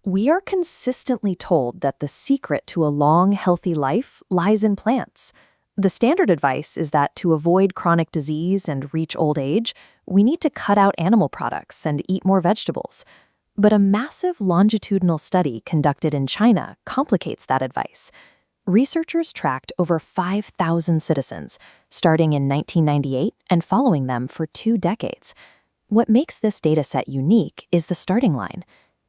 We are consistently told that the secret to a long, healthy life lies in plants. The standard advice is that to avoid chronic disease and reach old age, we need to cut out animal products and eat more vegetables. But a massive longitudinal study conducted in China complicates that advice. Researchers tracked over 5,000 citizens, starting in 1998 and following them for 2 decades. What makes this dataset unique is the starting line.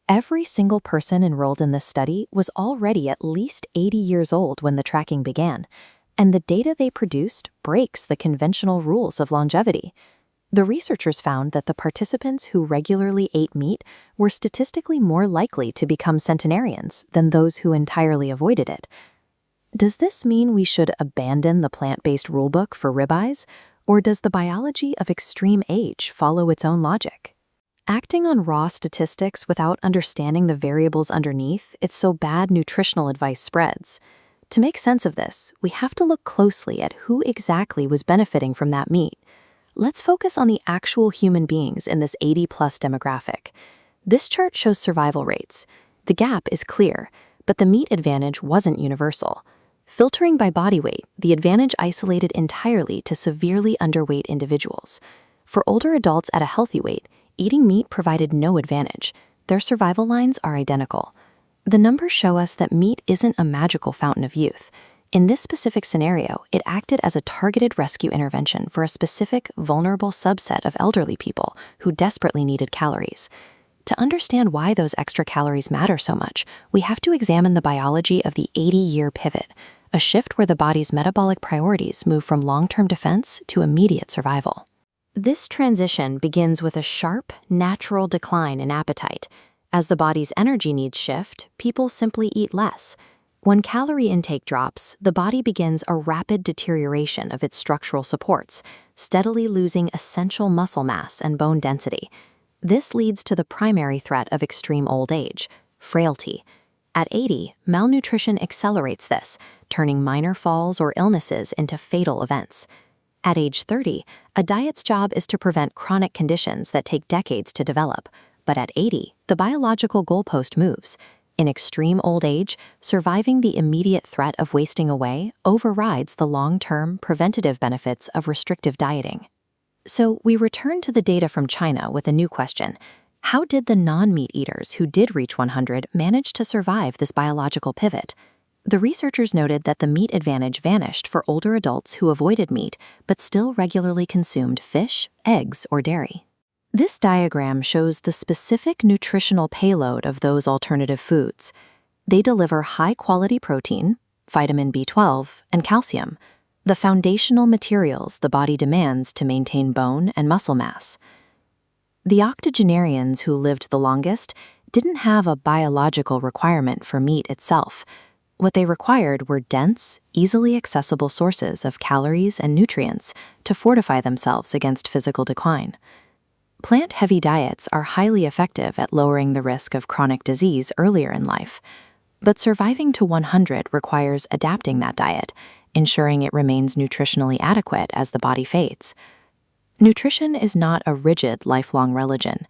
Every single person enrolled in this study was already at least 80 years old when the tracking began, and the data they produced breaks the conventional rules of longevity. The researchers found that the participants who regularly ate meat were statistically more likely to become centenarians than those who entirely avoided it. Does this mean we should abandon the plant-based rulebook for ribeyes, or does the biology of extreme age follow its own logic? Acting on raw statistics without understanding the variables underneath, it's so bad nutritional advice spreads. To make sense of this, we have to look closely at who exactly was benefiting from that meat. Let's focus on the actual human beings in this 80-plus demographic. This chart shows survival rates. The gap is clear, but the meat advantage wasn't universal. Filtering by body weight, the advantage isolated entirely to severely underweight individuals. For older adults at a healthy weight, eating meat provided no advantage. Their survival lines are identical. The numbers show us that meat isn't a magical fountain of youth. In this specific scenario, it acted as a targeted rescue intervention for a specific, vulnerable subset of elderly people who desperately needed calories. To understand why those extra calories matter so much, we have to examine the biology of the 80-year pivot, a shift where the body's metabolic priorities move from long-term defense to immediate survival. This transition begins with a sharp, natural decline in appetite. As the body's energy needs shift, people simply eat less. When calorie intake drops, the body begins a rapid deterioration of its structural supports, steadily losing essential muscle mass and bone density. This leads to the primary threat of extreme old age, frailty. At 80, malnutrition accelerates this, turning minor falls or illnesses into fatal events. At age 30, a diet's job is to prevent chronic conditions that take decades to develop. But at 80, the biological goalpost moves. In extreme old age, surviving the immediate threat of wasting away overrides the long-term preventative benefits of restrictive dieting. So we return to the data from China with a new question. How did the non-meat eaters who did reach 100 manage to survive this biological pivot? The researchers noted that the meat advantage vanished for older adults who avoided meat but still regularly consumed fish, eggs, or dairy. This diagram shows the specific nutritional payload of those alternative foods. They deliver high-quality protein, vitamin B12, and calcium, the foundational materials the body demands to maintain bone and muscle mass. The octogenarians who lived the longest didn't have a biological requirement for meat itself. What they required were dense, easily accessible sources of calories and nutrients to fortify themselves against physical decline. Plant-heavy diets are highly effective at lowering the risk of chronic disease earlier in life, but surviving to 100 requires adapting that diet, ensuring it remains nutritionally adequate as the body fades. Nutrition is not a rigid, lifelong religion.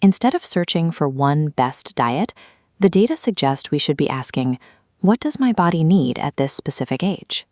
Instead of searching for one best diet, the data suggest we should be asking, what does my body need at this specific age?